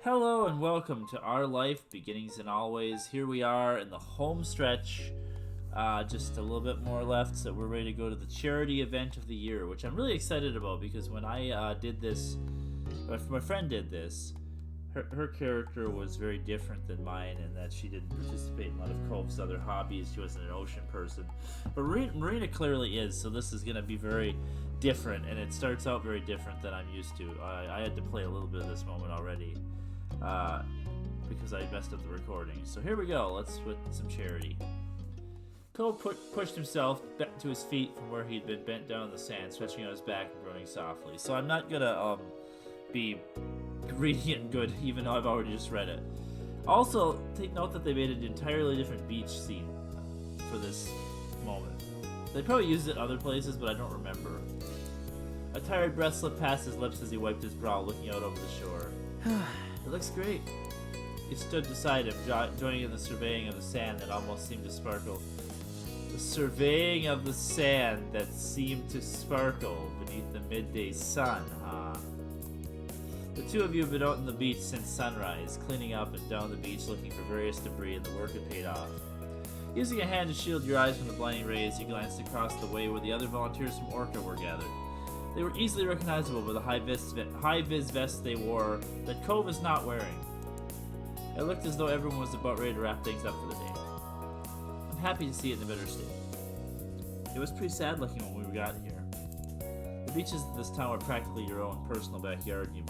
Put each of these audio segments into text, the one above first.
Hello and welcome to Our Life, Beginnings and Always. Here we are in the home stretch. Just a little bit more left, so we're ready to go to the charity event of the year, which I'm really excited about because when I did this, my friend did this, her character was very different than mine in that she didn't participate in a lot of Cove's other hobbies. She wasn't an ocean person. But Marina clearly is, so this is going to be very different, and it starts out very different than I'm used to. I had to play a little bit of this moment already because I messed up the recording. So here we go. Let's with some charity. Cove pushed himself back to his feet from where he'd been bent down in the sand, stretching out his back and groaning softly. So I'm not gonna be reading it good, even though I've already just read it. Also, take note that they made an entirely different beach scene for this moment. They probably used it other places, but I don't remember. A tired breath slipped past his lips as he wiped his brow, looking out over the shore. It looks great. He stood beside him, joining in the surveying of the sand that almost seemed to sparkle. The surveying of the sand that seemed to sparkle beneath the midday sun, huh? The two of you have been out on the beach since sunrise, cleaning up and down the beach looking for various debris, and the work had paid off. Using a hand to shield your eyes from the blinding rays, you glanced across the way where the other volunteers from Orca were gathered. They were easily recognizable by the high-vis vests they wore that Cove was not wearing. It looked as though everyone was about ready to wrap things up for the day. I'm happy to see it in a better state. It was pretty sad looking when we got here. The beaches of this town were practically your own personal backyard, and you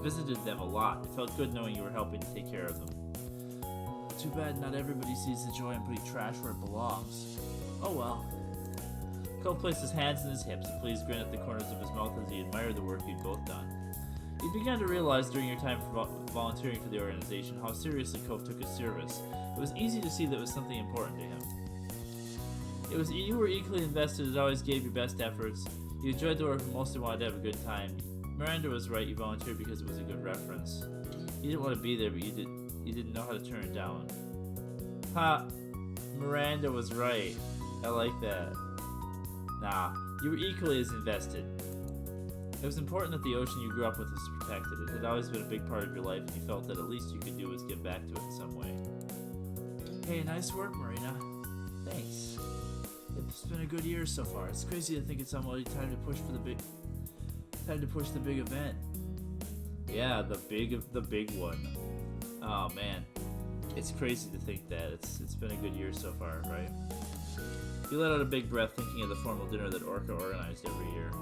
visited them a lot. It felt good knowing you were helping to take care of them. Too bad not everybody sees the joy in putting trash where it belongs. Oh well. Cole placed his hands in his hips, a pleased grin at the corners of his mouth as he admired the work you'd both done. You began to realize during your time for volunteering for the organization how seriously Cove took his service. It was easy to see that it was something important to him. You were equally invested and always gave your best efforts. You enjoyed the work and mostly wanted to have a good time. Miranda was right, you volunteered because it was a good reference. You didn't want to be there, but you didn't know how to turn it down. Ha! Miranda was right. I like that. Nah, you were equally as invested. It was important that the ocean you grew up with was protected. It had always been a big part of your life, and you felt that at least you could do was give back to it in some way. Hey, nice work, Marina. Thanks. It's been a good year so far. It's crazy to think it's almost time to push the big event. Yeah, the big one. Oh man, it's crazy to think that. It's been a good year so far, right? You let out a big breath, thinking of the formal dinner that Orca organized every year.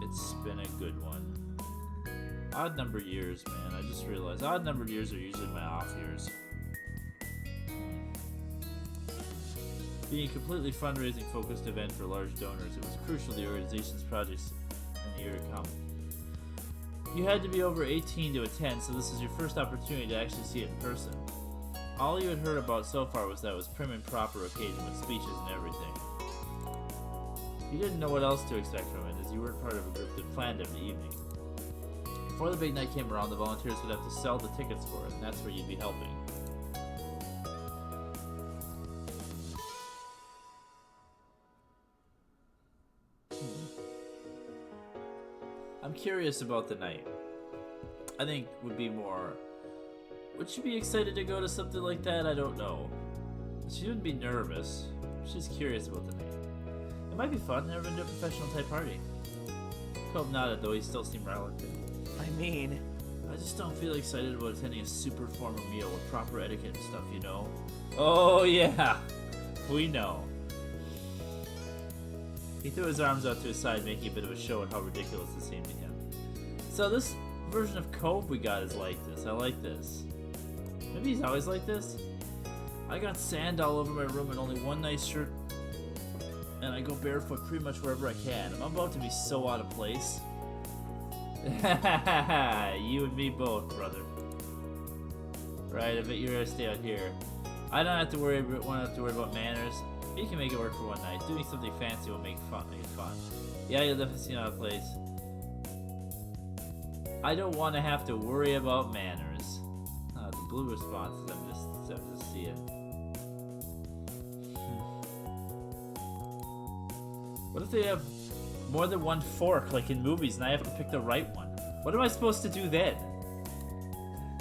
It's been a good one. Odd-numbered years, man. I just realized odd-numbered years are usually my off years. Being a completely fundraising-focused event for large donors, it was crucial to the organization's projects in the year to come. You had to be over 18 to attend, so this is your first opportunity to actually see it in person. All you had heard about so far was that it was prim and proper occasion with speeches and everything. You didn't know what else to expect from it, as you weren't part of a group that planned every evening. Before the big night came around, the volunteers would have to sell the tickets for it, and that's where you'd be helping. I'm curious about the night. I think would she be excited to go to something like that? I don't know. She wouldn't be nervous. She's curious about the night. It might be fun. Never been to a professional type party. Cove nodded, though he still seemed reluctant. I just don't feel excited about attending a super formal meal with proper etiquette and stuff, you know? Oh yeah, we know. He threw his arms out to his side, making a bit of a show at how ridiculous it seemed to him. So this version of Cove we got is like this. I like this. Maybe he's always like this? I got sand all over my room and only one nice shirt, and I go barefoot pretty much wherever I can. I'm about to be so out of place. You and me both, brother. Right, I bet you're gonna stay out here. I don't have to worry about manners. You can make it work for one night. Doing something fancy will make it fun. Yeah, you'll definitely see out of place. I don't want to have to worry about manners. The blue responses, I'm just seeing. What if they have more than one fork like in movies and I have to pick the right one? What am I supposed to do then?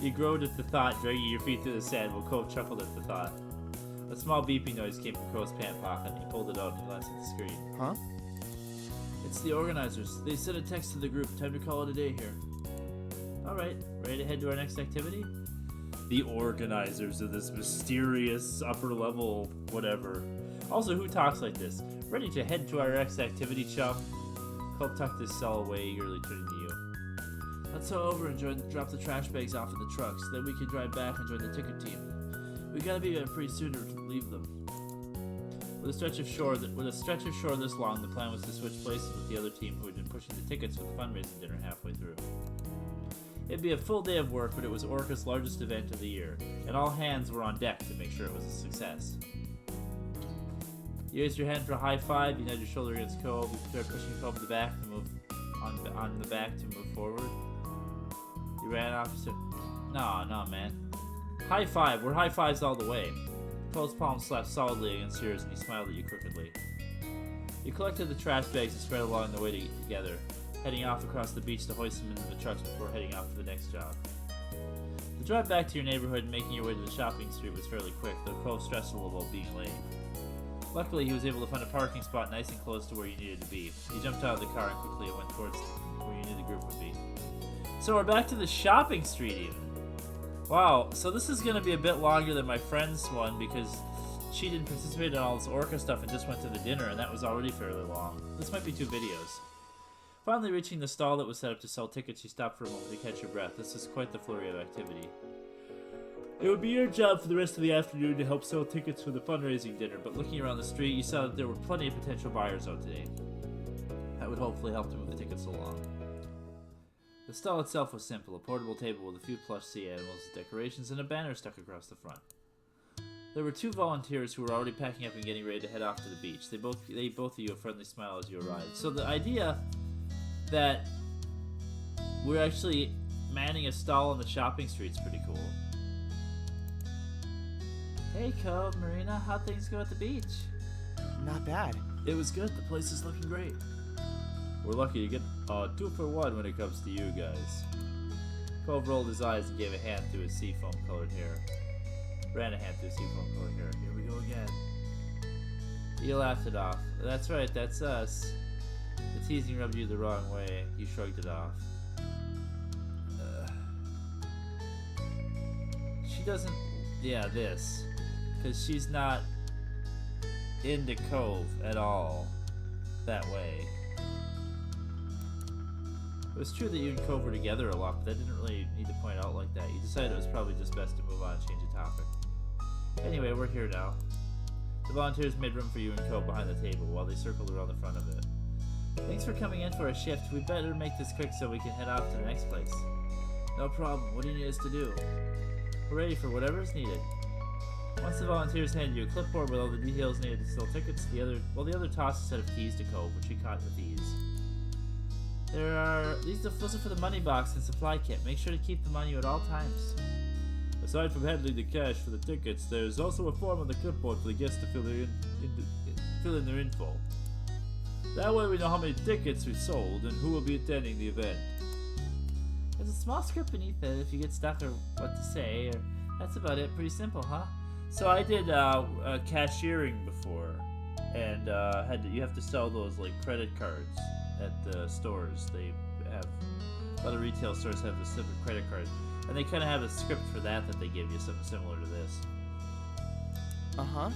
You groaned at the thought, dragging your feet through the sand, while Cove chuckled at the thought. A small beeping noise came from Cove's pant pocket, and he pulled it out and glanced at the screen. Huh? It's the organizers. They sent a text to the group. Time to call it a day here. Alright, ready to head to our next activity? The organizers of this mysterious upper level whatever. Also, who talks like this? Ready to head to our next activity, chum? Cove tucked his cell away, eagerly turning to you. Let's go over and drop the trash bags off in the trucks. Then we can drive back and join the ticket team. We gotta be there pretty soon to leave them. With a stretch of shore this long, the plan was to switch places with the other team who had been pushing the tickets for the fundraising dinner halfway through. It'd be a full day of work, but it was Orca's largest event of the year, and all hands were on deck to make sure it was a success. You raised your hand for a high five, you nudged your shoulder against Cove, you started pushing Cove to the back to move on the back to move forward. You ran off and said, No, man. High five, we're high fives all the way. Cove's palm slapped solidly against yours and he smiled at you crookedly. You collected the trash bags and spread along the way together, heading off across the beach to hoist them into the trucks before heading off to the next job. The drive back to your neighborhood and making your way to the shopping street was fairly quick, though Cove stressed a little about being late. Luckily, he was able to find a parking spot nice and close to where you needed to be. He jumped out of the car and quickly went towards where you knew the group would be. So we're back to the shopping street even. Wow, so this is going to be a bit longer than my friend's one because she didn't participate in all this Orca stuff and just went to the dinner, and that was already fairly long. This might be 2 videos. Finally reaching the stall that was set up to sell tickets, you stopped for a moment to catch your breath. This is quite the flurry of activity. It would be your job for the rest of the afternoon to help sell tickets for the fundraising dinner, but looking around the street, you saw that there were plenty of potential buyers out today. That would hopefully help to move the tickets along. The stall itself was simple, a portable table with a few plush sea animals, decorations, and a banner stuck across the front. There were 2 volunteers who were already packing up and getting ready to head off to the beach. They both of you a friendly smile as you arrived. So the idea that we're actually manning a stall on the shopping street is pretty cool. Hey, Cove, Marina, how'd things go at the beach? Not bad. It was good. The place is looking great. We're lucky to get 2 for 1 when it comes to you guys. Cove rolled his eyes and gave a hand through his seafoam-colored hair. Ran a hand through his seafoam-colored hair. Here we go again. You laughed it off. That's right, that's us. The teasing rubbed you the wrong way. You shrugged it off. She doesn't... Yeah, this. Because she's not into Cove at all. That way. It was true that you and Cove were together a lot, but that didn't really need to point out like that. You decided it was probably just best to move on and change the topic. Anyway, we're here now. The volunteers made room for you and Cove behind the table while they circled around the front of it. Thanks for coming in for a shift. We better make this quick so we can head off to the next place. No problem. What do you need us to do? We're ready for whatever is needed. Once the volunteers handed you a clipboard with all the details needed to sell tickets, the other tossed a set of keys to Cove, which he caught with ease. Those are for the money box and supply kit. Make sure to keep them on you at all times. Aside from handling the cash for the tickets, there is also a form on the clipboard for the guests to fill in their info. That way we know how many tickets we sold and who will be attending the event. There's a small script beneath it if you get stuck or what to say, or that's about it. Pretty simple, huh? So I did cashiering before, and you have to sell those like credit cards at the stores. They have a lot of retail stores have a separate credit card, and they kind of have a script for that they give you, something similar to this. Uh-huh.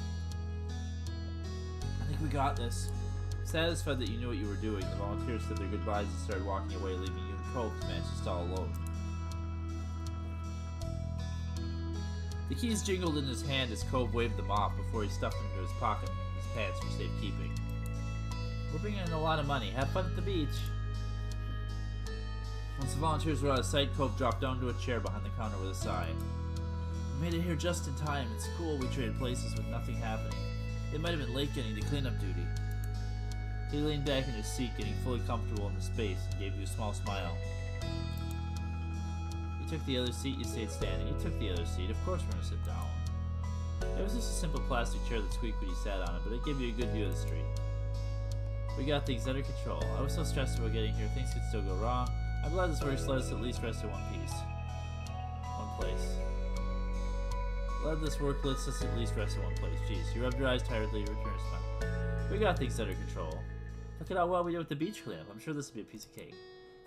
I think we got this. Satisfied that you knew what you were doing, the volunteers said their goodbyes and started walking away, leaving you and Cove to manage the stall alone. The keys jingled in his hand as Cove waved them off before he stuffed them into his pocket and his pants for safekeeping. We're bringing in a lot of money. Have fun at the beach. Once the volunteers were out of sight, Cove dropped down to a chair behind the counter with a sigh. We made it here just in time. It's cool we traded places with nothing happening. They might have been late getting to cleanup duty. He leaned back in his seat, getting fully comfortable in the space, and gave you a small smile. You took the other seat, you stayed standing. You took the other seat. Of course we're going to sit down. It was just a simple plastic chair that squeaked when you sat on it, but it gave you a good view of the street. We got things under control. I was so stressed about getting here, things could still go wrong. I'm glad this works let us at least rest in one Glad this work lets us at least rest in one place. Jeez, you rubbed your eyes tiredly, you return a smile. We got things under control. Look at how well we did with the beach cleanup. I'm sure this will be a piece of cake.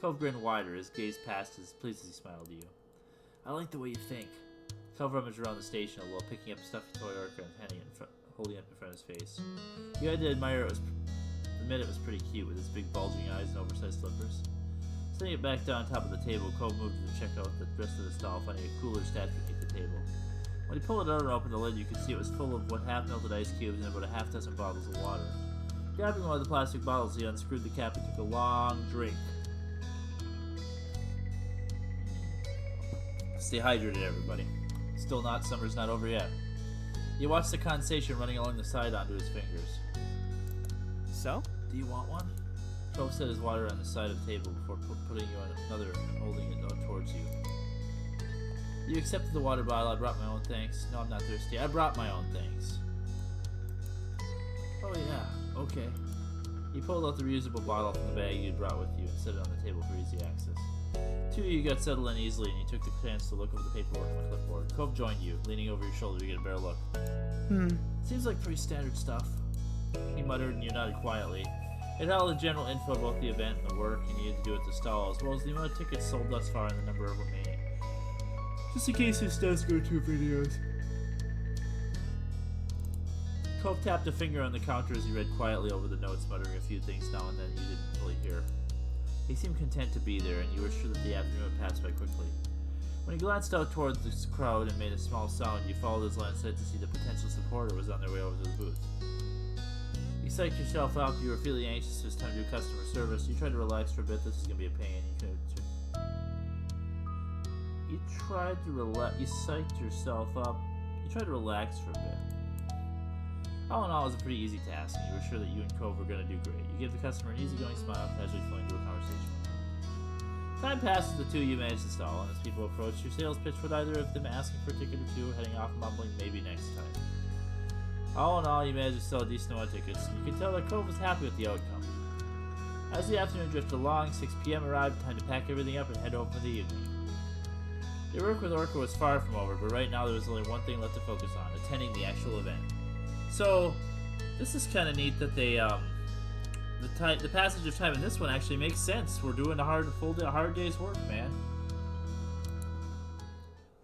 Cove grinned wider, his gaze passed as pleased as he smiled to you. I like the way you think. Cove rummaged around the station a little, picking up a stuffy toy orca and holding it in front of his face. You had to admire admit it was pretty cute with his big bulging eyes and oversized slippers. Setting it back down on top of the table, Cove moved to check out the rest of the stall, finding a cooler stashed beneath the table. When he pulled it out and opened the lid, you could see it was full of what half-melted ice cubes and about a half-dozen bottles of water. Grabbing one of the plastic bottles, he unscrewed the cap and took a long drink. Stay hydrated, everybody. Still not, summer's not over yet. You watched the condensation running along the side onto his fingers. So? Do you want one? Cove set his water on the side of the table before putting you on another and holding it out towards you. You accepted the water bottle. I brought my own, thanks. No, I'm not thirsty. I brought my own, thanks. Oh yeah, okay. He pulled out the reusable bottle from the bag you'd brought with you and set it on the table for easy access. Two of you got settled in easily, and you took the chance to look over the paperwork on the clipboard. Cove joined you, leaning over your shoulder to get a better look. Seems like pretty standard stuff, he muttered, and you nodded quietly. It held the general info about the event and the work you needed to do at the stall, as well as the amount of tickets sold thus far and the number of remaining. Just in case this does go to videos. Cove tapped a finger on the counter as he read quietly over the notes, muttering a few things now and then you didn't fully hear. He seemed content to be there, and you were sure that the afternoon would pass by quickly. When he glanced out towards the crowd and made a small sound, you followed his line of sight to see the potential supporter was on their way over to the booth. You psyched yourself up. You were feeling anxious. It was time to do customer service. You tried to relax for a bit. This is gonna be a pain. You tried to relax. You psyched yourself up. You tried to relax for a bit. All in all, it was a pretty easy task, and you were sure that you and Cove were gonna do great. You gave the customer an easygoing smile, casually flowing into a conversation. Time passes. The two of you managed the stall, and as people approached, your sales pitch would either of them asking for a ticket or two, heading off mumbling maybe next time. All in all, you managed to sell a decent amount of tickets, and you could tell that Cove was happy with the outcome. As the afternoon drifted along, 6 p.m. arrived, time to pack everything up and head home for the evening. Your work with Orca was far from over, but right now there was only one thing left to focus on, attending the actual event. So, this is kind of neat that they, the passage of time in this one actually makes sense. We're doing a hard day's work, man.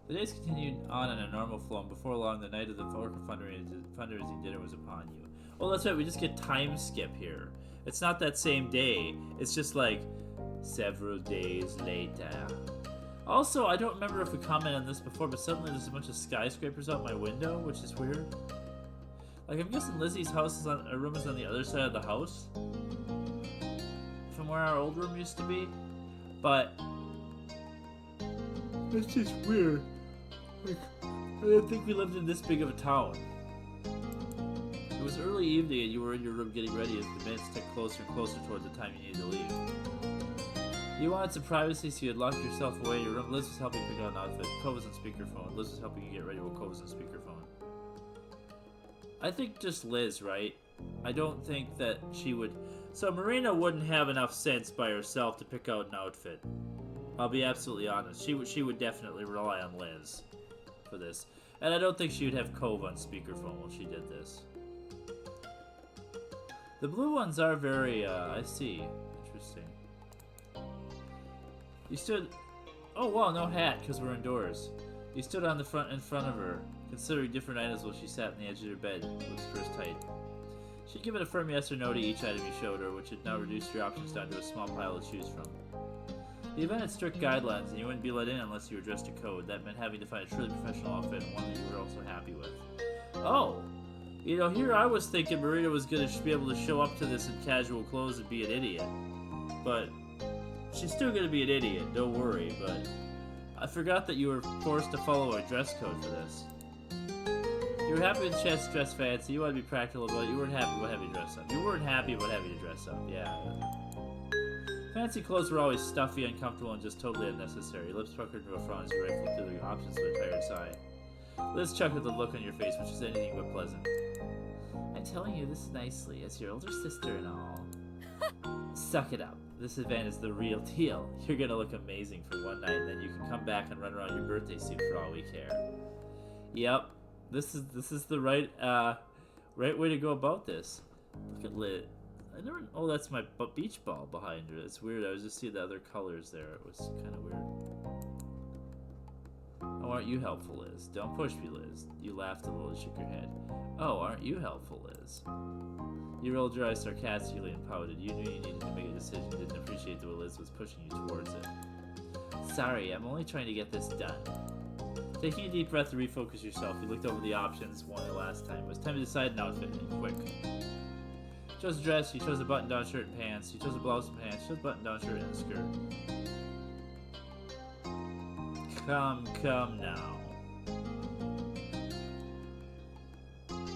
The days continued on in a normal flow, and before long, the night of the Orca fundraising dinner was upon you. Oh, that's right, we just get time skip here. It's not that same day. It's just like several days later. Also, I don't remember if we commented on this before, but suddenly there's a bunch of skyscrapers out my window, which is weird. Like, I'm guessing Lizzie's house is a room is on the other side of the house from where our old room used to be, but it's just weird. Like, I didn't think we lived in this big of a town. It was early evening and you were in your room getting ready as the minutes ticked closer and closer toward the time you needed to leave. You wanted some privacy, so you had locked yourself away in your room. Liz was helping pick out an outfit. Cove was on speakerphone. Liz was helping you get ready while Cove was on speakerphone. I think just Liz, right? I don't think that she would... So Marina wouldn't have enough sense by herself to pick out an outfit. I'll be absolutely honest. She would definitely rely on Liz for this. And I don't think she would have Cove on speakerphone while she did this. The blue ones are very, I see. Interesting. You stood... Oh, wow, no hat, because we're indoors. You stood in front of her, considering different items while she sat on the edge of her bed, lips pursed tight. She'd given a firm yes or no to each item you showed her, which had now reduced your options down to a small pile to choose from. The event had strict guidelines, and you wouldn't be let in unless you were dressed to code. That meant having to find a truly professional outfit and one that you were also happy with. Oh! You know, here I was thinking Marina was going to be able to show up to this in casual clothes and be an idiot. But she's still going to be an idiot, don't worry, but I forgot that you were forced to follow a dress code for this. You were happy with the chance to dress fancy, you wanted to be practical, but you weren't happy about having to dress up. You weren't happy about having to dress up, yeah. Fancy clothes were always stuffy, uncomfortable, and just totally unnecessary. Your lips puckered into a frown as you rifled through the options to the entire side. Liz chuckled at the look on your face, which was anything but pleasant. I'm telling you this nicely, as your older sister and all. Suck it up. This event is the real deal. You're gonna look amazing for one night, and then you can come back and run around your birthday suit for all we care. Yep, This is the right way to go about this. Look at Lit. I never. Oh, that's my beach ball behind her. It's weird. I was just seeing the other colors there. It was kind of weird. Oh, aren't you helpful, Liz? Don't push me, Liz. You laughed a little and shook your head. Oh, aren't you helpful, Liz? You rolled your eyes sarcastically and pouted. You knew you needed to make a decision. You didn't appreciate the way Liz was pushing you towards it. Sorry, I'm only trying to get this done. Taking a deep breath to refocus yourself, you looked over the options one last time. It was time to decide an outfit, and quick. You chose a dress, you chose a button-down shirt and pants, you chose a blouse and pants, you chose a button-down shirt and a skirt. Come now.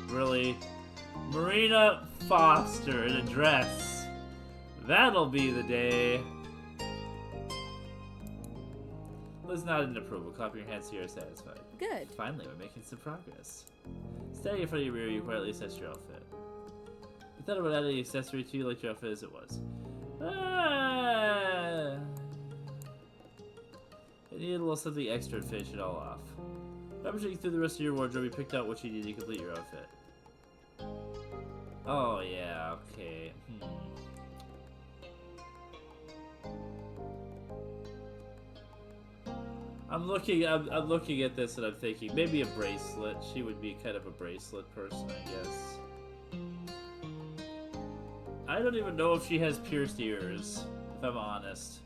Really? Marina Foster in a dress. That'll be the day. Liz nodded in approval, clapping your hands so you're satisfied. Good. Finally, we're making some progress. Standing in front of your mirror, you quietly assessed your outfit. You thought about adding an accessory to you like your outfit as it was. It needed a little something extra to finish it all off. Rummaging through the rest of your wardrobe, you picked out what you needed to complete your outfit. Oh yeah, okay. I'm looking at this and I'm thinking maybe a bracelet. She would be kind of a bracelet person, I guess. I don't even know if she has pierced ears, if I'm honest.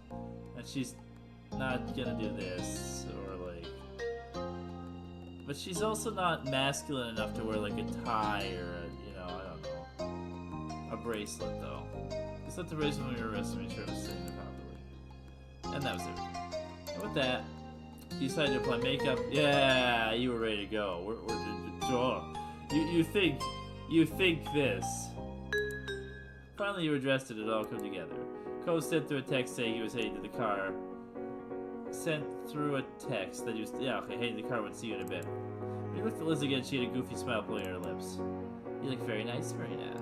And she's not gonna do this, or like... But she's also not masculine enough to wear like a tie or a, you know, I don't know. A bracelet though. Just let the bracelet on your wrist to make sure it was sitting there properly. And that was it. And with that, you decided to apply makeup. Yeah, you were ready to go. You think this. Finally, you were dressed and it all come together. Cove sent through a text saying he was heading to the car. Sent through a text that he was, heading to the car would see you in a bit. When you looked at Liz again, she had a goofy smile pulling her lips. You look very nice, Marina.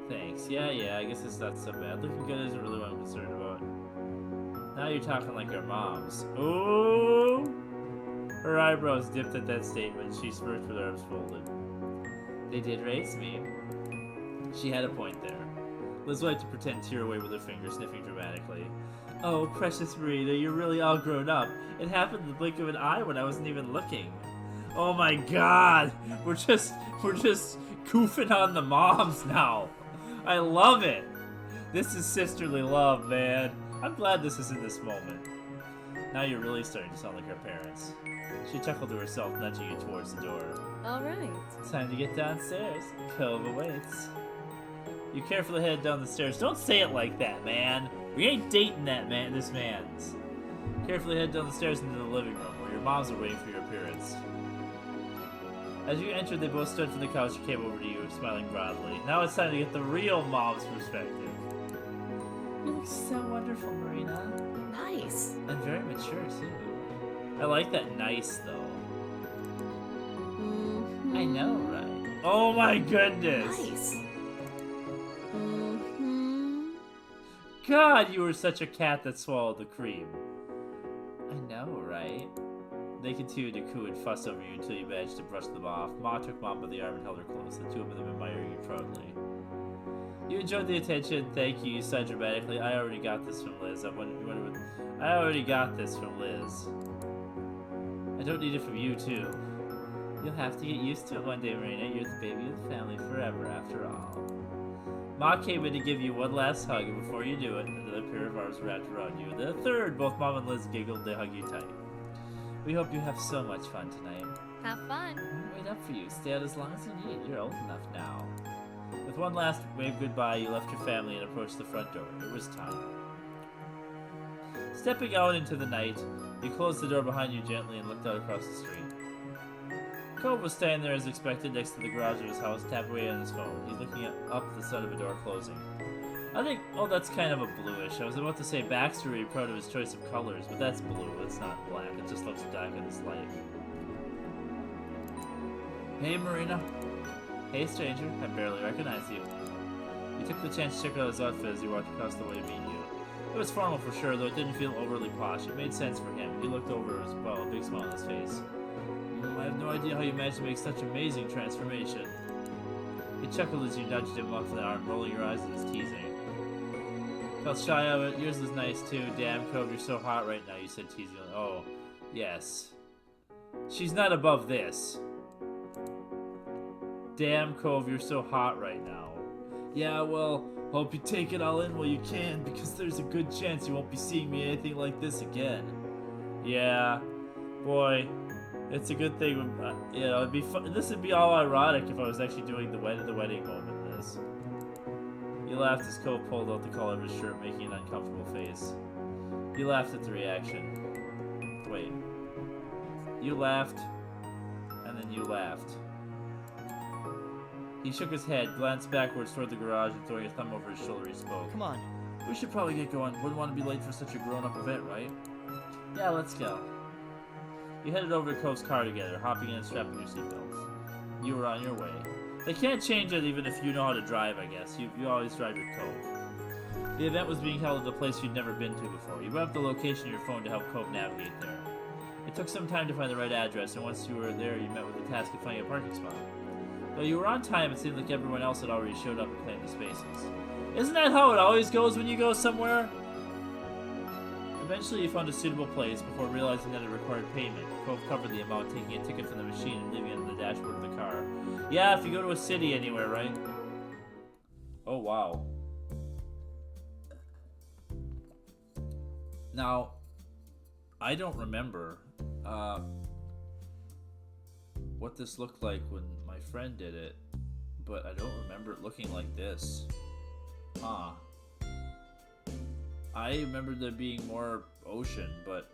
Thanks. Yeah, I guess it's not so bad. Looking good isn't really what I'm concerned about. Now you're talking like our moms. Ooh! Her eyebrows dipped at that statement. She smirked with her arms folded. They did raise me. She had a point there. Liz liked to pretend tear away with her fingers, sniffing dramatically. Oh, precious Marina, you're really all grown up. It happened in the blink of an eye when I wasn't even looking. Oh my god! We're just goofing on the moms now. I love it. This is sisterly love, man. I'm glad this is in this moment. Now you're really starting to sound like our parents. She chuckled to herself, nudging you towards the door. All right. Time to get downstairs. Cove awaits. You carefully head down the stairs. Don't say it like that, man. We ain't dating that man. This man's. Carefully head down the stairs into the living room, where your moms are waiting for your appearance. As you entered, they both stood from the couch and came over to you, smiling broadly. Now it's time to get the real mom's perspective. You look so wonderful, Marina. Nice. And very mature, too. I like that nice, though. Mm-hmm. I know, right? Oh my goodness! Nice. Mm-hmm. God, you were such a cat that swallowed the cream. I know, right? They continued to coo and fuss over you until you managed to brush them off. Ma took Mom by the arm and held her close, the two of them admiring you proudly. You enjoyed the attention, thank you, you sighed dramatically. I already got this from Liz. I already got this from Liz. I don't need it from you, too. You'll have to get used to it one day, Marina. You're the baby of the family forever, after all. Ma came in to give you one last hug, and before you knew it, another pair of arms wrapped around you. And then a third, both Mom and Liz giggled, they hugged you tight. We hope you have so much fun tonight. Have fun. We'll wait up for you. Stay out as long as you need. You're old enough now. With one last wave goodbye, you left your family and approached the front door. It was time. Stepping out into the night, you closed the door behind you gently and looked out across the street. Cove was standing there as expected next to the garage of his house, tapping away on his phone. He's looking up the side of a door closing. I think, oh, that's kind of a bluish. I was about to say Baxter would be proud of his choice of colors, but that's blue. It's not black. It just looks dark in this light. Hey, Marina. Hey, stranger. I barely recognize you. You took the chance to check out his outfit as he walked across the way to meet you. It was formal for sure, though it didn't feel overly posh. It made sense for him. He looked over as well, a big smile on his face. I have no idea how you managed to make such amazing transformation. He chuckled as you nudged him off the arm, rolling your eyes at his teasing. Felt shy of it. Yours was nice too. Damn, Cove, you're so hot right now, you said teasingly. Oh, yes. She's not above this. Damn, Cove, you're so hot right now. Yeah, well, hope you take it all in while you can, because there's a good chance you won't be seeing me anything like this again. Yeah, boy, it's a good thing. You know, it'd be fun. This would be all ironic if I was actually doing the wedding moment. This. You laughed as Cove pulled out the collar of his shirt, making an uncomfortable face. You laughed at the reaction. Wait. You laughed, and then you laughed. He shook his head, glanced backwards toward the garage, and throwing a thumb over his shoulder, he spoke. Come on. We should probably get going. Wouldn't want to be late for such a grown-up event, right? Yeah, let's go. You headed over to Cove's car together, hopping in and strapping your seatbelts. You were on your way. They can't change it even if you know how to drive, I guess. You always drive your Cove. The event was being held at a place you'd never been to before. You brought up the location on your phone to help Cove navigate there. It took some time to find the right address, and once you were there, you met with the task of finding a parking spot. Though you were on time, it seemed like everyone else had already showed up and claimed the spaces. Isn't that how it always goes when you go somewhere? Eventually you found a suitable place before realizing that it required payment. Cove covered the amount, taking a ticket from the machine and leaving it on the dashboard of the car. Yeah, if you go to a city anywhere, right? Oh, wow. Now, I don't remember what this looked like when my friend did it, but I don't remember it looking like this. Huh. I remember there being more ocean, but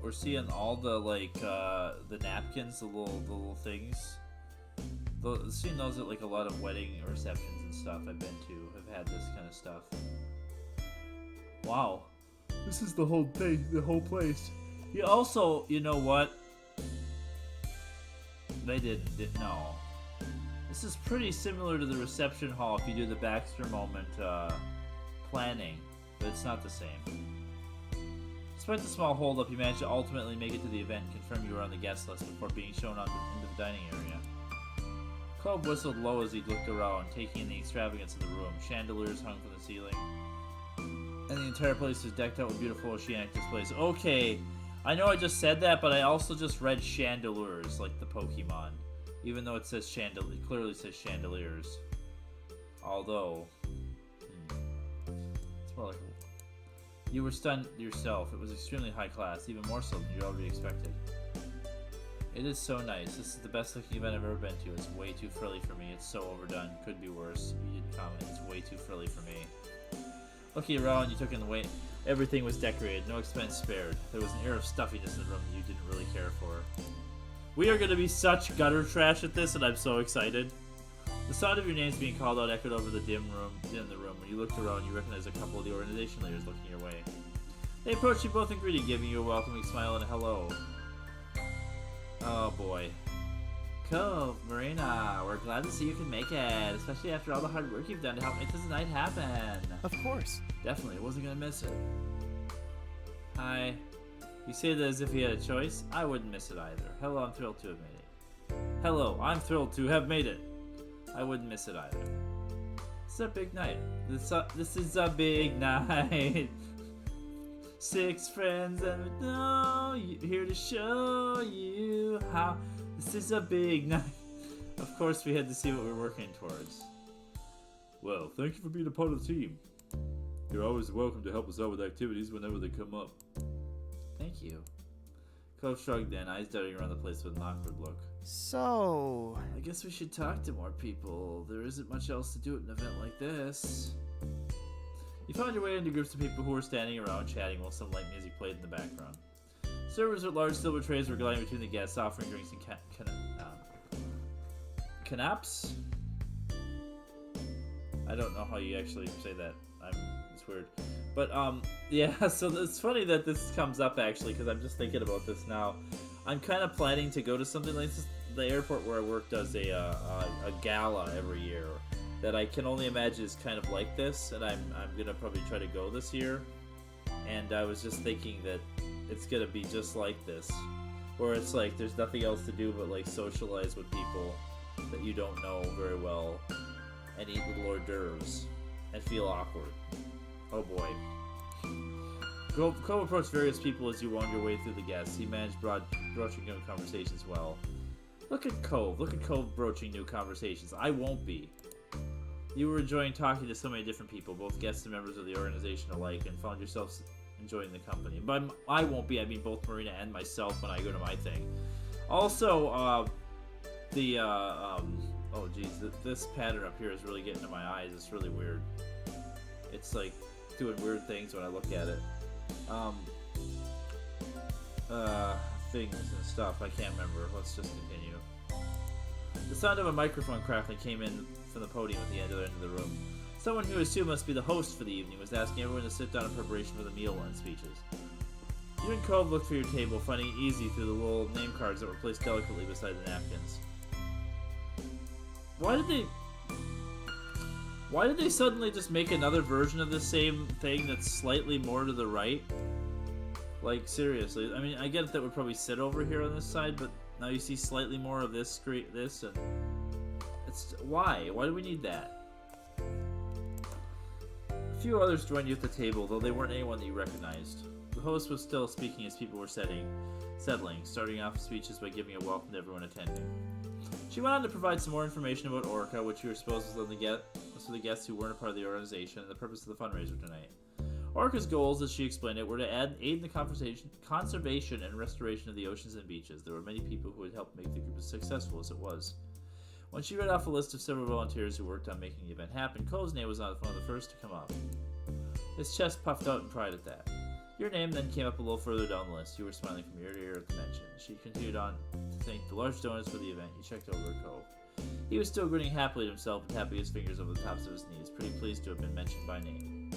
we're seeing all the like the napkins, the little things. Seeing those at like a lot of wedding receptions and stuff I've been to have had this kind of stuff. Wow, this is the whole thing, the whole place. You also, you know what? They didn't know. This is pretty similar to the reception hall if you do the Baxter moment planning, but it's not the same. Despite the small holdup, you managed to ultimately make it to the event and confirm you were on the guest list before being shown into the dining area. Cove whistled low as he looked around, taking in the extravagance of the room. Chandeliers hung from the ceiling, and the entire place was decked out with beautiful oceanic displays. Okay, I know I just said that, but I also just read chandeliers, like the Pokemon. Even though it says it clearly says chandeliers. Although, it's more like you were stunned yourself. It was extremely high class, even more so than you already expected. It is so nice. This is the best looking event I've ever been to. It's way too frilly for me. It's so overdone. Could be worse. You didn't comment. It's way too frilly for me. Looking around, you took in the weight. Everything was decorated. No expense spared. There was an air of stuffiness in the room that you didn't really care for. We are going to be such gutter trash at this, and I'm so excited. The sound of your names being called out echoed over the dim room. When you looked around, you recognized a couple of the organization leaders looking your way. They approached you both in greeting, giving you a welcoming smile and a hello. Oh boy. Cove, Marina, we're glad to see you can make it, especially after all the hard work you've done to help make this night happen. Of course. Definitely, I wasn't going to miss it. Hi. You say that as if you had a choice? I wouldn't miss it either. Hello, I'm thrilled to have made it. Hello, I'm thrilled to have made it. I wouldn't miss it either. It's a big night. This is a big night. 6 friends and here to show you how this is a big night. Of course, we had to see what we're working towards. Well, thank you for being a part of the team. You're always welcome to help us out with activities whenever they come up. Thank you. Cove shrugged then, eyes darting around the place with an awkward look. So, I guess we should talk to more people. There isn't much else to do at an event like this. You found your way into groups of people who were standing around chatting while some light music played in the background. Servers with large silver trays were gliding between the guests, offering drinks and canapes? I don't know how you actually say that. It's weird. But, yeah, so it's funny that this comes up, actually, because I'm just thinking about this now. I'm kind of planning to go to something like this. The airport where I work does a gala every year that I can only imagine is kind of like this, and I'm going to probably try to go this year. And I was just thinking that it's going to be just like this. where it's like there's nothing else to do but like socialize with people that you don't know very well and eat little hors d'oeuvres and feel awkward. Oh boy. Cove approached various people as you wound your way through the guests. He managed broaching new conversations well. Look at Cove broaching new conversations. I won't be. You were enjoying talking to so many different people, both guests and members of the organization alike, and found yourselves enjoying the company. But I won't be. I mean both Marina and myself when I go to my thing. Also, oh geez, this pattern up here is really getting to my eyes. It's really weird. It's like doing weird things when I look at it. Things and stuff. I can't remember. Let's just continue. The sound of a microphone crackling came in from the podium at the other end of the room. Someone who assumed must be the host for the evening was asking everyone to sit down in preparation for the meal and speeches. You and Cove looked for your table, finding it easy through the little name cards that were placed delicately beside the napkins. Why did they suddenly just make another version of the same thing that's slightly more to the right? Like, seriously. I mean, I get that would probably sit over here on this side, but now you see slightly more of this, and it's... Why? Why do we need that? A few others joined you at the table, though they weren't anyone that you recognized. The host was still speaking as people were settling, starting off speeches by giving a welcome to everyone attending. She went on to provide some more information about Orca, which you were supposed to get to the guests who weren't a part of the organization, and the purpose of the fundraiser tonight. Orca's goals, as she explained it, were to aid in the conservation and restoration of the oceans and beaches. There were many people who had helped make the group as successful as it was. When she read off a list of several volunteers who worked on making the event happen, Cole's name was not one of the first to come up. His chest puffed out in pride at that. Your name then came up a little further down the list. You were smiling from ear to ear at the mention. She continued on to thank the large donuts for the event. He checked over at Cove. He was still grinning happily at himself and tapping his fingers over the tops of his knees, pretty pleased to have been mentioned by name.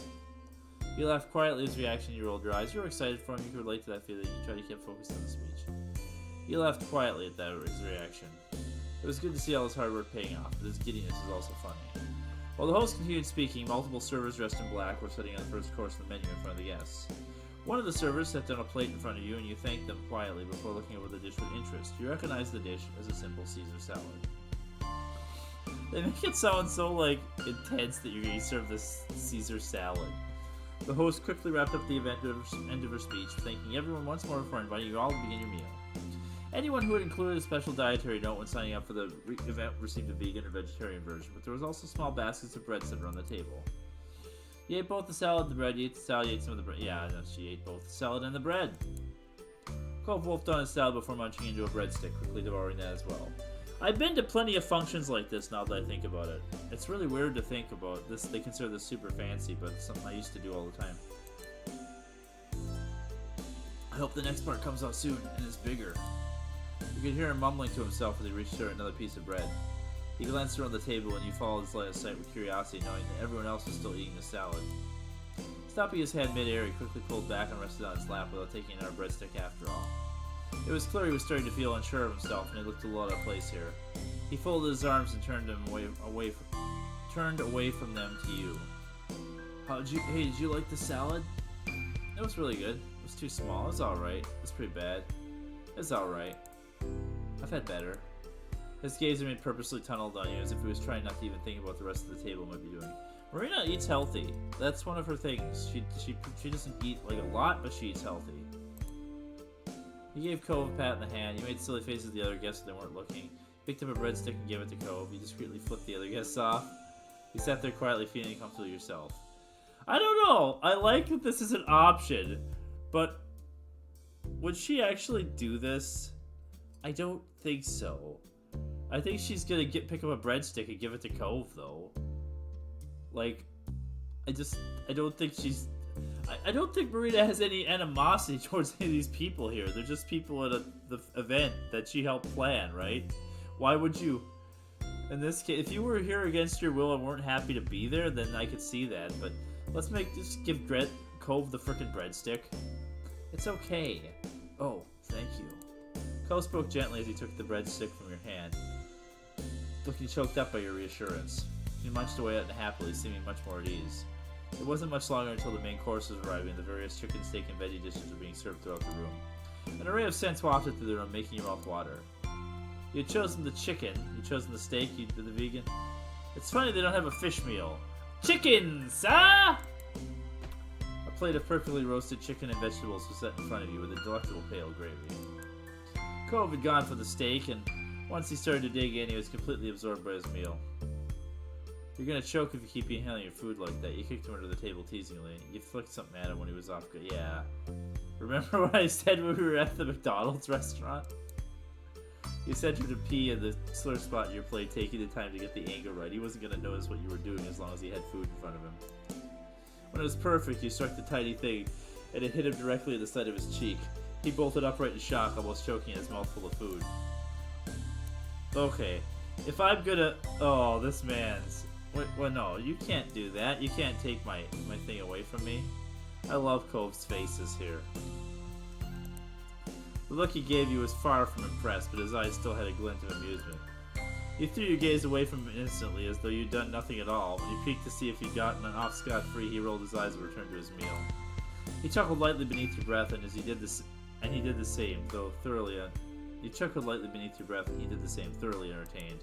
You laughed quietly at his reaction. You rolled your eyes. You were excited for him. You could relate to that feeling. You tried to keep focused on the speech. He laughed quietly at his reaction. It was good to see all his hard work paying off, but his giddiness was also funny. While the host continued speaking, multiple servers dressed in black were sitting on the first course of the menu in front of the guests. One of the servers set down a plate in front of you, and you thanked them quietly before looking over the dish with interest. You recognized the dish as a simple Caesar salad. They make it sound so, like, intense that you're going to serve this Caesar salad. The host quickly wrapped up the end of her speech, thanking everyone once more for inviting you all to begin your meal. Anyone who had included a special dietary note when signing up for the event received a vegan or vegetarian version, but there was also small baskets of bread set around the table. You ate both the salad and the bread. You ate the salad, you ate some of the bread. Yeah, no, she ate both the salad and the bread. Cove wolfed on his salad before munching into a breadstick, quickly devouring that as well. I've been to plenty of functions like this now that I think about it. It's really weird to think about this. They consider this super fancy, but it's something I used to do all the time. I hope the next part comes out soon and is bigger. You could hear him mumbling to himself as he reached for another piece of bread. He glanced around the table and you followed his line of sight with curiosity, knowing that everyone else was still eating the salad. Stopping his hand mid-air, he quickly pulled back and rested on his lap without taking another breadstick after all. It was clear he was starting to feel unsure of himself, and he looked a little out of place here. He folded his arms and turned away from them to you. Hey, did you like the salad? It was really good. It was too small. It was alright. It was pretty bad. It's alright. I've had better. His gaze remained purposely tunneled on you, as if he was trying not to even think about what the rest of the table might be doing. Marina eats healthy. That's one of her things. She doesn't eat like a lot, but she eats healthy. He gave Cove a pat in the hand. You made silly faces at the other guests when they weren't looking. He picked up a breadstick and gave it to Cove. You discreetly flipped the other guests off. You sat there quietly feeling comfortable yourself. I don't know. I like that this is an option, but would she actually do this? I don't think so. I think she's gonna pick up a breadstick and give it to Cove, though. Like, I don't think she's... I don't think Marina has any animosity towards any of these people here. They're just people at the event that she helped plan, right? Why would you... In this case, if you were here against your will and weren't happy to be there, then I could see that. But let's just give Cove the frickin' breadstick. It's okay. Oh, thank you. Cove spoke gently as he took the breadstick from your hand, looking choked up by your reassurance. You munched away at it happily, seeming much more at ease. It wasn't much longer until the main course was arriving and the various chicken, steak, and veggie dishes were being served throughout the room. An array of scents wafted through the room, making your mouth water. You had chosen the chicken. You had chosen the steak. You did the vegan. It's funny they don't have a fish meal. Chicken, sir! A plate of perfectly roasted chicken and vegetables was set in front of you with a delectable pale gravy. Cove had gone for the steak, and once he started to dig in, he was completely absorbed by his meal. You're gonna choke if you keep inhaling your food like that. You kicked him under the table teasingly. You flicked something at him when he was off. Yeah. Remember what I said when we were at the McDonald's restaurant? You sent him to pee in the slur spot in your plate, taking the time to get the angle right. He wasn't gonna notice what you were doing as long as he had food in front of him. When it was perfect, you struck the tiny thing, and it hit him directly at the side of his cheek. He bolted upright in shock, almost choking his mouth full of food. Okay, if I'm gonna... Oh, this man's... Wait, well, no, you can't do that. You can't take my thing away from me. I love Cove's faces here. The look he gave you was far from impressed, but his eyes still had a glint of amusement. You threw your gaze away from him instantly, as though you'd done nothing at all. When you peeked to see if he'd gotten off scot-free, he rolled his eyes and returned to his meal. He chuckled lightly beneath your breath, and he did the same, though thoroughly. You chuckled lightly beneath your breath, and he did the same, thoroughly entertained.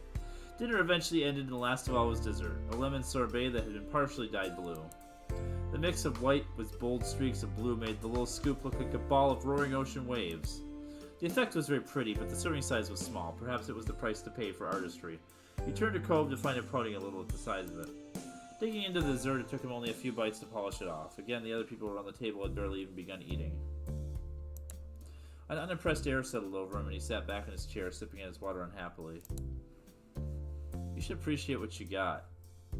Dinner eventually ended, and the last of all was dessert, a lemon sorbet that had been partially dyed blue. The mix of white with bold streaks of blue made the little scoop look like a ball of roaring ocean waves. The effect was very pretty, but the serving size was small. Perhaps it was the price to pay for artistry. He turned to Cove to find it pouting a little at the sides of it. Digging into the dessert, it took him only a few bites to polish it off. Again, the other people around the table had barely even begun eating. An unimpressed air settled over him, and he sat back in his chair, sipping at his water unhappily. You should appreciate what you got.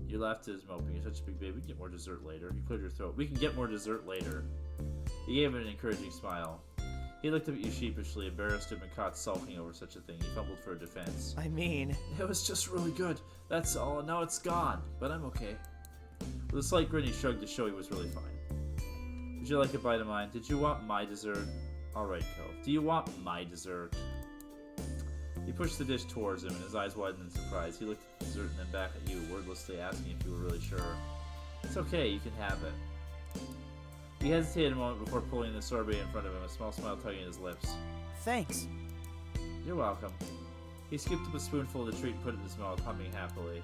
You laughed at his moping. You're such a big baby. We can get more dessert later. You cleared your throat. We can get more dessert later. He gave him an encouraging smile. He looked up at you sheepishly, embarrassed to have been caught sulking over such a thing. He fumbled for a defense. I mean... It was just really good. That's all. Now it's gone. But I'm okay. With a slight grin, he shrugged to show he was really fine. Would you like a bite of mine? Did you want my dessert? Alright, Cove. Do you want my dessert? He pushed the dish towards him, and his eyes widened in surprise. He looked at the dessert and then back at you, wordlessly asking if you were really sure. It's okay, you can have it. He hesitated a moment before pulling the sorbet in front of him, a small smile tugging his lips. Thanks. You're welcome. He scooped up a spoonful of the treat and put it in his mouth, humming happily.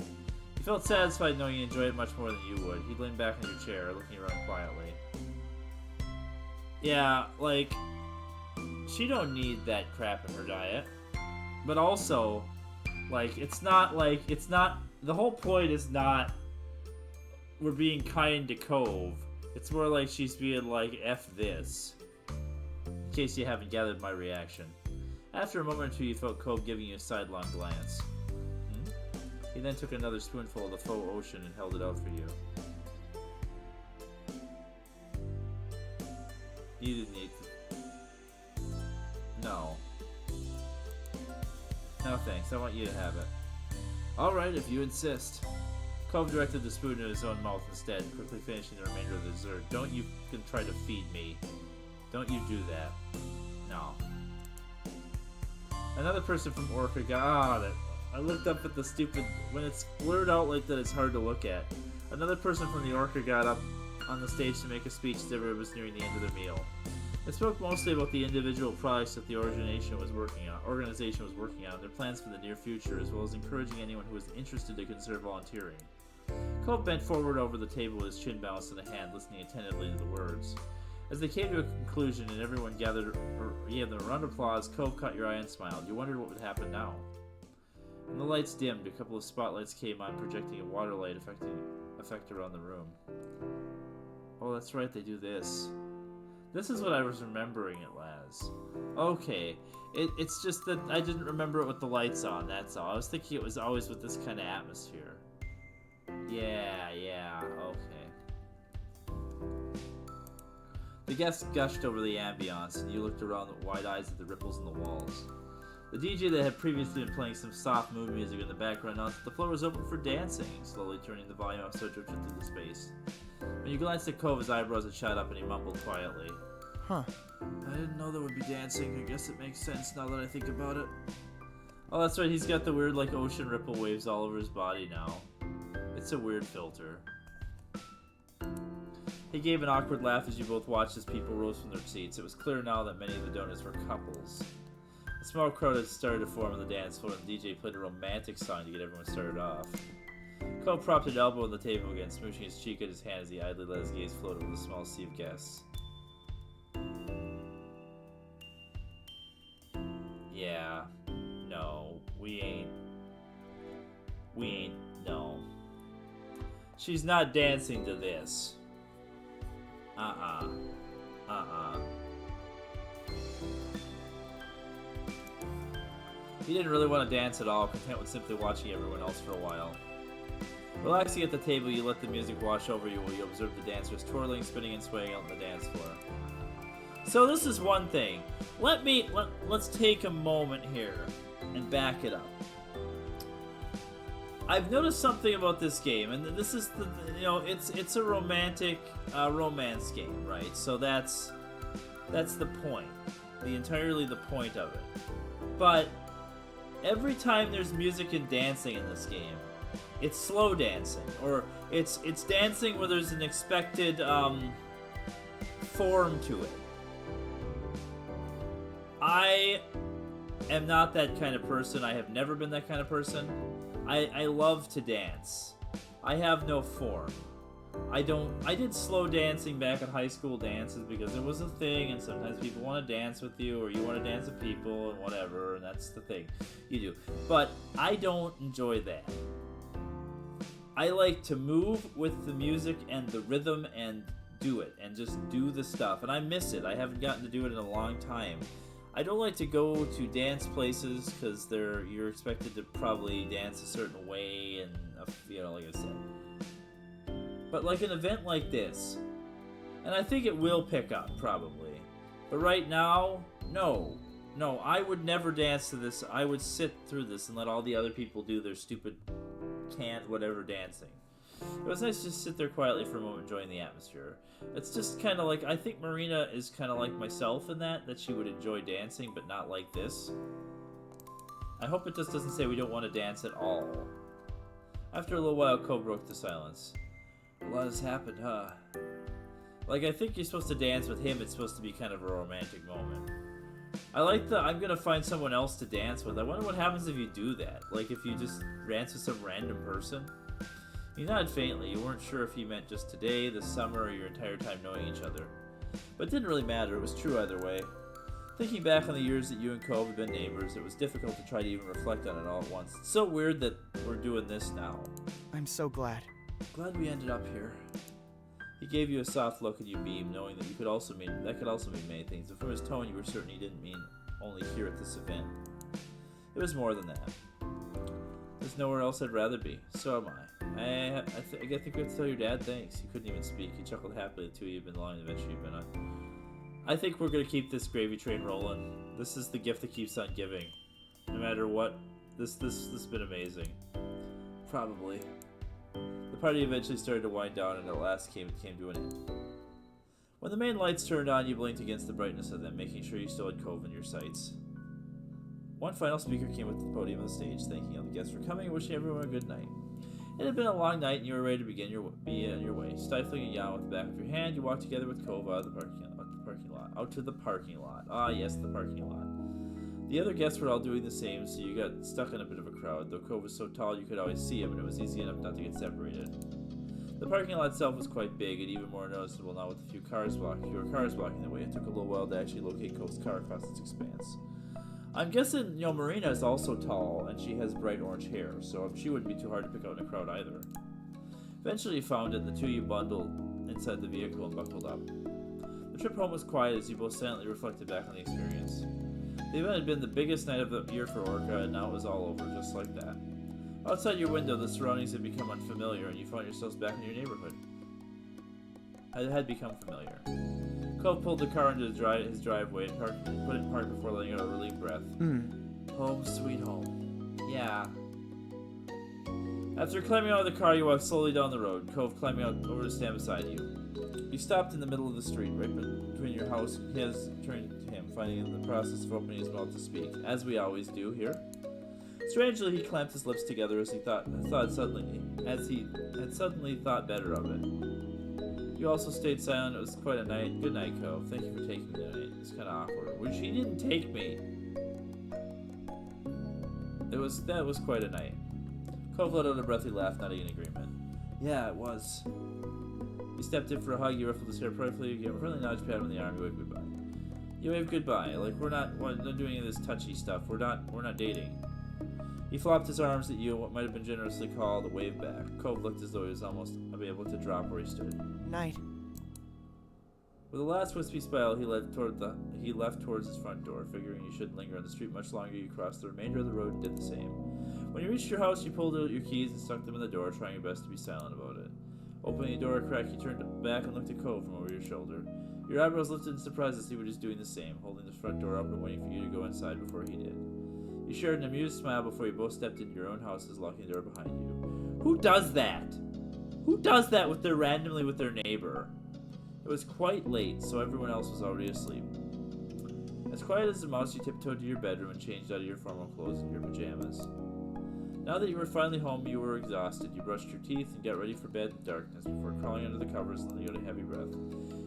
He felt satisfied knowing he enjoyed it much more than you would. He leaned back in your chair, looking around quietly. Yeah, like, she don't need that crap in her diet. But also, it's not, the whole point is not we're being kind to Cove. It's more like she's being like, F this. In case you haven't gathered my reaction. After a moment or two, you felt Cove giving you a sidelong glance. He then took another spoonful of the faux ocean and held it out for you. You didn't need to. No. No thanks, I want you to have it. Alright, if you insist. Cove directed the spoon in his own mouth instead, quickly finishing the remainder of the dessert. Don't you try to feed me. Don't you do that. No. Another person from Orca got... I looked up at the stupid... When it's blurred out like that, it's hard to look at. Another person from the Orca got up on the stage to make a speech that was nearing the end of their meal. It spoke mostly about the individual products that the organization was working on, their plans for the near future, as well as encouraging anyone who was interested to consider volunteering. Cove bent forward over the table with his chin balanced in a hand, listening attentively to the words. As they came to a conclusion and everyone gave them a round of applause, Cove caught your eye and smiled. You wondered what would happen now. When the lights dimmed, a couple of spotlights came on, projecting a water light effect around the room. Oh, that's right, they do this. This is what I was remembering it as. Okay, it's just that I didn't remember it with the lights on, that's all. I was thinking it was always with this kind of atmosphere. Yeah, okay. The guests gushed over the ambiance, and you looked around with wide eyes at the ripples in the walls. The DJ that had previously been playing some soft mood music in the background announced that the floor was open for dancing, slowly turning the volume up so it drifted through the space. When you glanced at Cove, his eyebrows had shot up and he mumbled quietly. Huh. I didn't know there would be dancing. I guess it makes sense now that I think about it. Oh, that's right. He's got the weird, ocean ripple waves all over his body now. It's a weird filter. He gave an awkward laugh as you both watched as people rose from their seats. It was clear now that many of the donors were couples. A small crowd had started to form on the dance floor, and the DJ played a romantic song to get everyone started off. Cole propped an elbow on the table again, smooching his cheek at his hand as he idly let his gaze float over the small sea of guests. Yeah. No. We ain't, no. She's not dancing to this. He didn't really want to dance at all, content with simply watching everyone else for a while. Relaxing at the table, you let the music wash over you while you observe the dancers twirling, spinning, and swaying out on the dance floor. So this is one thing. Let's take a moment here and back it up. I've noticed something about this game, and this is it's a romantic romance game, right? So that's the point, entirely the point of it. But every time there's music and dancing in this game, it's slow dancing, or it's dancing where there's an expected form to it. I am not that kind of person. I have never been that kind of person. I love to dance. I have no form. I did slow dancing back at high school dances because it was a thing, and sometimes people want to dance with you, or you want to dance with people, and whatever, and that's the thing you do. But I don't enjoy that. I like to move with the music and the rhythm and do it, and just do the stuff, and I miss it. I haven't gotten to do it in a long time. I don't like to go to dance places because you're expected to probably dance a certain way, and like I said. But like an event like this, and I think it will pick up probably. But right now, no, I would never dance to this. I would sit through this and let all the other people do their stupid whatever dancing. It was nice to just sit there quietly for a moment, enjoying the atmosphere. It's just kind of like, I think Marina is kind of like myself in that she would enjoy dancing, but not like this. I hope it just doesn't say we don't want to dance at all. After a little while, Cole broke the silence. A lot has happened, huh? Like, I think you're supposed to dance with him. It's supposed to be kind of a romantic moment. I like I'm gonna find someone else to dance with. I wonder what happens if you do that. Like, if you just dance with some random person. You nodded faintly. You weren't sure if he meant just today, this summer, or your entire time knowing each other. But it didn't really matter. It was true either way. Thinking back on the years that you and Cove had been neighbors, it was difficult to try to even reflect on it all at once. It's so weird that we're doing this now. I'm so glad. Glad we ended up here. He gave you a soft look and you beamed, knowing that that could also mean many things. But from his tone, you were certain he didn't mean only here at this event. It was more than that. There's nowhere else I'd rather be. So am I. I think we have to tell your dad thanks. He couldn't even speak. He chuckled happily at the two of you had been long adventure you've been on. I think we're going to keep this gravy train rolling. This is the gift that keeps on giving. No matter what, this has been amazing. Probably. The party eventually started to wind down and at last came to an end. When the main lights turned on, you blinked against the brightness of them, making sure you still had Cove in your sights. One final speaker came up to the podium of the stage, thanking all the guests for coming and wishing everyone a good night. It had been a long night and you were ready to be on your way. Stifling a yawn with the back of your hand, you walked together with Cove out to the parking lot. Ah, yes, the parking lot. The other guests were all doing the same, so you got stuck in a bit of a crowd. Though Cove was so tall you could always see him, and it was easy enough not to get separated. The parking lot itself was quite big, and even more noticeable now with fewer cars blocking the way. It took a little while to actually locate Cove's car across its expanse. I'm guessing, Marina is also tall, and she has bright orange hair, so she wouldn't be too hard to pick out in a crowd either. Eventually you found it, and the two of you bundled inside the vehicle and buckled up. The trip home was quiet as you both silently reflected back on the experience. The event had been the biggest night of the year for Orca, and now it was all over, just like that. Outside your window, the surroundings had become unfamiliar, and you found yourselves back in your neighborhood. It had become familiar. Cove pulled the car into his driveway and put it in park before letting out a relieved breath. Home, sweet home. Yeah. After climbing out of the car, you walked slowly down the road, Cove climbing out over to stand beside you. You stopped in the middle of the street, right between your house. His turned to him, finding in the process of opening his mouth to speak, as we always do here. Strangely, he clamped his lips together as he had suddenly thought better of it. You also stayed silent. It was quite a night. Good night, Cove. Thank you for taking me tonight. It's kind of awkward. Well, she didn't take me. That was quite a night. Cove let out a breathy laugh, nodding in agreement. Yeah, it was. You stepped in for a hug. You ruffled his hair playfully. You gave him a friendly nudge, pat him on the arm. You waved goodbye. You waved goodbye. Like we're not doing any of this touchy stuff. We're not dating. He flopped his arms at you, what might have been generously called a wave back. Cove looked as though he was almost able to drop where he stood. Night. With a last wispy smile, he left towards his front door, figuring you shouldn't linger on the street much longer. You crossed the remainder of the road and did the same. When you reached your house, you pulled out your keys and stuck them in the door, trying your best to be silent about it. Opening the door a crack, you turned back and looked at Cove from over your shoulder. Your eyebrows lifted in surprise as he was doing the same, holding the front door open, waiting for you to go inside before he did. You shared an amused smile before you both stepped into your own houses, locking the door behind you. Who does that? Who does that randomly with their neighbor? It was quite late, so everyone else was already asleep. As quiet as a mouse, you tiptoed to your bedroom and changed out of your formal clothes and your pajamas. Now that you were finally home, you were exhausted. You brushed your teeth and got ready for bed in darkness before crawling under the covers and letting out a heavy breath.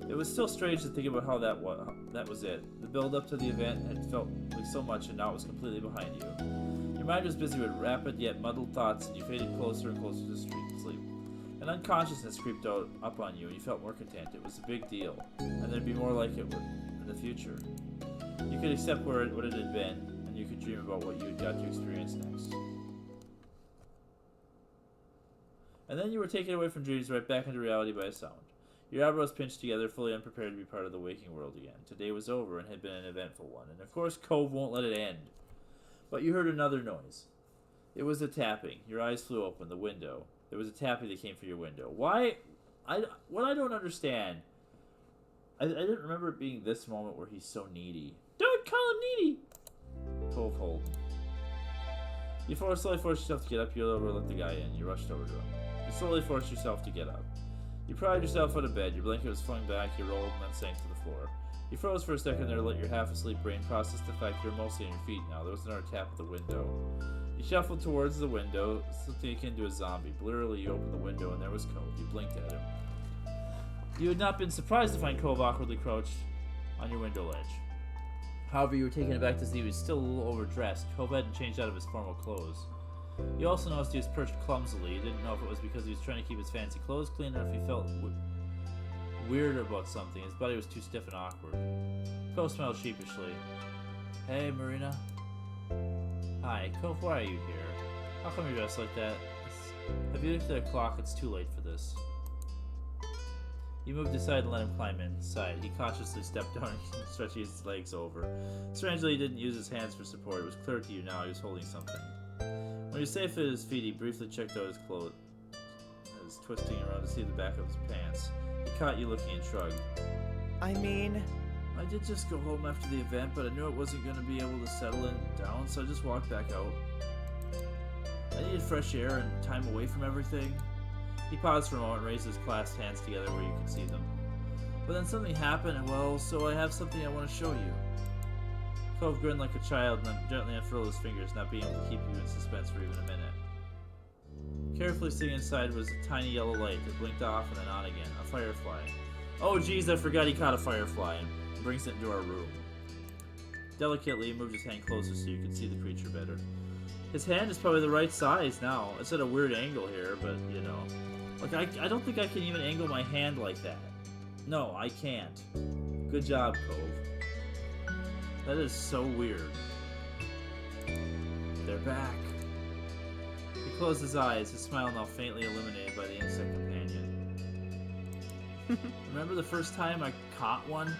It was still strange to think about how that was it. The build-up to the event had felt like so much, and now it was completely behind you. Your mind was busy with rapid yet muddled thoughts, and you faded closer and closer to sleep. An unconsciousness creeped up on you, and you felt more content. It was a big deal, and there'd be more like it in the future. You could accept what it had been, and you could dream about what you had got to experience next. And then you were taken away from dreams right back into reality by a sound. Your eyebrows pinched together, fully unprepared to be part of the waking world again. Today was over and had been an eventful one, and of course Cove won't let it end. But you heard another noise. It was a tapping. Your eyes flew open. The window. There was a tapping that came through your window. Why? What I don't understand. I didn't remember it being this moment where he's so needy. Don't call him needy! Cove Holden. You slowly forced yourself to get up. You let the guy in. You rushed over to him. You slowly forced yourself to get up. You pried yourself out of bed. Your blanket was flung back. You rolled and then sank to the floor. You froze for a second there to let your half-asleep brain process the fact you're mostly on your feet now. There was another tap at the window. You shuffled towards the window, something akin to a zombie. Blurrily, you opened the window, and there was Cove. You blinked at him. You had not been surprised to find Cove awkwardly crouched on your window ledge. However, you were taken aback to see he was still a little overdressed. Cove hadn't changed out of his formal clothes. You also noticed he was perched clumsily. You didn't know if it was because he was trying to keep his fancy clothes clean or if he felt weird about something. His body was too stiff and awkward. Cove smiled sheepishly. Hey, Marina. Hi, Cove, why are you here? How come you're dressed like that? Have you looked at the clock? It's too late for this. You moved aside and let him climb inside. He cautiously stepped down and stretching his legs over. Strangely, he didn't use his hands for support. It was clear to you now he was holding something. When he was safe at his feet, he briefly checked out his clothes. He was twisting around to see the back of his pants. He caught you looking and shrugged. I mean... I did just go home after the event, but I knew I wasn't going to be able to settle down, so I just walked back out. I needed fresh air and time away from everything. He paused for a moment and raised his clasped hands together where you could see them. But then something happened, and well, so I have something I want to show you. Cove grinned like a child and then gently unfurled his fingers, not being able to keep you in suspense for even a minute. Carefully sitting inside was a tiny yellow light that blinked off and then on again, a firefly. Oh geez, I forgot he caught a firefly and brings it into our room. Delicately, he moved his hand closer so you could see the creature better. His hand is probably the right size now. It's at a weird angle here, but, you know. Like, I don't think I can even angle my hand like that. No, I can't. Good job, Cove. That is so weird. They're back. He closed his eyes, his smile now faintly illuminated by the insect companion. Remember the first time I caught one?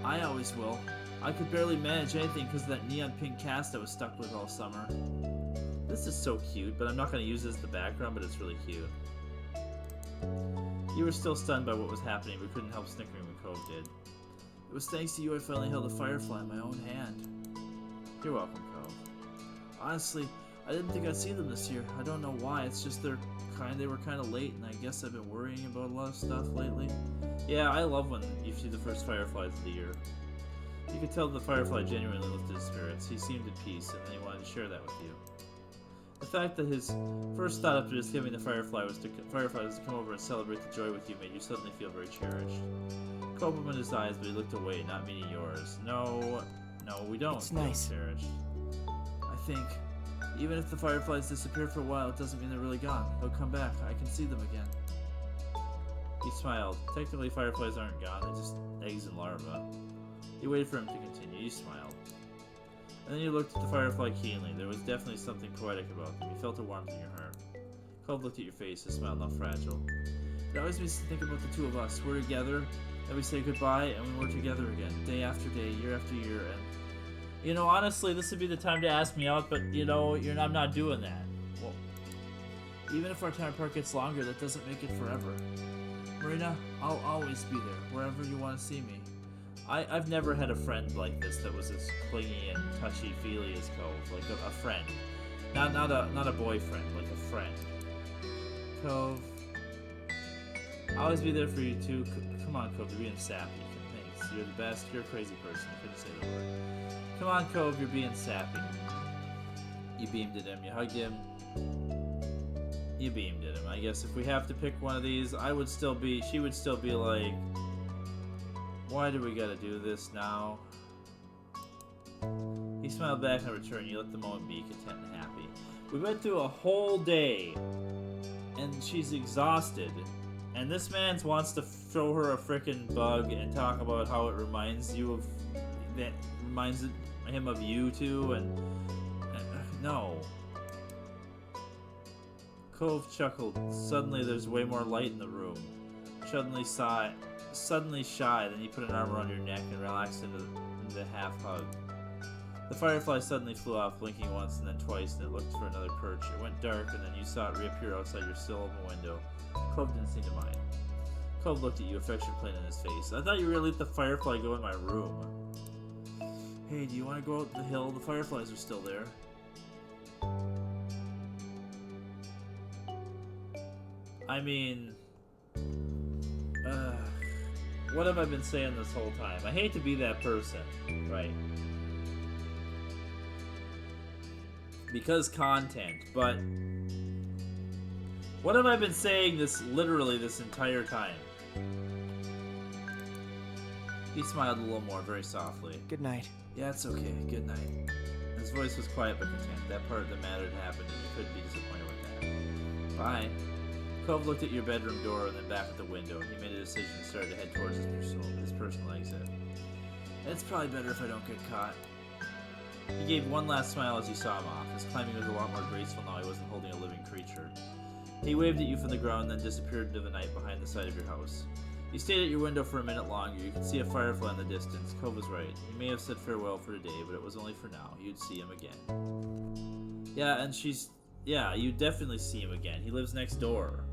I always will. I could barely manage anything because of that neon pink cast I was stuck with all summer. This is so cute, but I'm not going to use this as the background, but it's really cute. You were still stunned by what was happening, but couldn't help snickering when Cove did. It was thanks to you I finally held a firefly in my own hand. You're welcome, Cove. Honestly, I didn't think I'd see them this year. I don't know why, it's just they were kind of late, and I guess I've been worrying about a lot of stuff lately. Yeah, I love when you see the first fireflies of the year. You could tell the firefly genuinely lifted his spirits. He seemed at peace, and then he wanted to share that with you. The fact that his first thought after discovering the firefly was to come over and celebrate the joy with you made you suddenly feel very cherished. Cove opened his eyes, but he looked away, not meeting yours. No, we don't It's feel nice. cherished. I think, even if the fireflies disappear for a while, it doesn't mean they're really gone. They'll come back. I can see them again. He smiled. Technically, fireflies aren't gone. They're just eggs and larvae. You waited for him to continue. You smiled. And then you looked at the firefly keenly. There was definitely something poetic about them. You felt a warmth in your heart. Cove looked at your face, his smile not fragile. It always makes me think about the two of us. We're together, then we say goodbye, and we're together again. Day after day, year after year, and... You know, honestly, this would be the time to ask me out, but, you know, I'm not doing that. Well, even if our time apart gets longer, that doesn't make it forever. Marina, I'll always be there, wherever you want to see me. I've never had a friend like this that was as clingy and touchy-feely as Cove. Like a friend. Not a boyfriend, like a friend. Cove, I'll always be there for you too. Come on, Cove, you're being sappy. Thanks. You're the best. You're a crazy person. I couldn't say the word. Come on, Cove, you're being sappy. You beamed at him. You hugged him. You beamed at him. I guess if we have to pick one of these, she would still be like, why do we gotta do this now? He smiled back in return. You let the moment be, content and happy. We went through a whole day, and she's exhausted. And this man wants to throw her a frickin' bug and talk about how it reminds him of you too, and no. Cove chuckled. Suddenly there's way more light in the room. Suddenly shy, then you put an arm around your neck and relaxed into half hug. The firefly suddenly flew off, blinking once and then twice, and it looked for another perch. It went dark, and then you saw it reappear outside your sill of a window. Cove didn't seem to mind. Cove looked at you, affection plain in his face. I thought you were gonna let the firefly go in my room. Hey, do you want to go out the hill? The fireflies are still there. I mean... what have I been saying this whole time? I hate to be that person, right? Because content, but... What have I been saying literally this entire time? He smiled a little more, very softly. Good night. Yeah, it's okay. Good night. His voice was quiet but content. That part that mattered happened, and you couldn't be disappointed with that. Bye. Cove looked at your bedroom door and then back at the window. He made a decision and started to head towards his personal exit. It's probably better if I don't get caught. He gave one last smile as you saw him off. His climbing was a lot more graceful now he wasn't holding a living creature. He waved at you from the ground, then disappeared into the night behind the side of your house. You stayed at your window for a minute longer. You could see a firefly in the distance. Cove was right. He may have said farewell for today, but it was only for now. You'd see him again. Yeah, and you definitely see him again. He lives next door.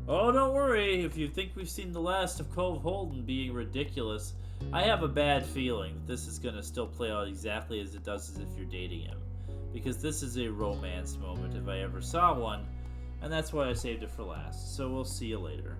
Oh, don't worry. If you think we've seen the last of Cove Holden being ridiculous, I have a bad feeling that this is going to still play out exactly as it does as if you're dating him. Because this is a romance moment if I ever saw one, and that's why I saved it for last. So we'll see you later.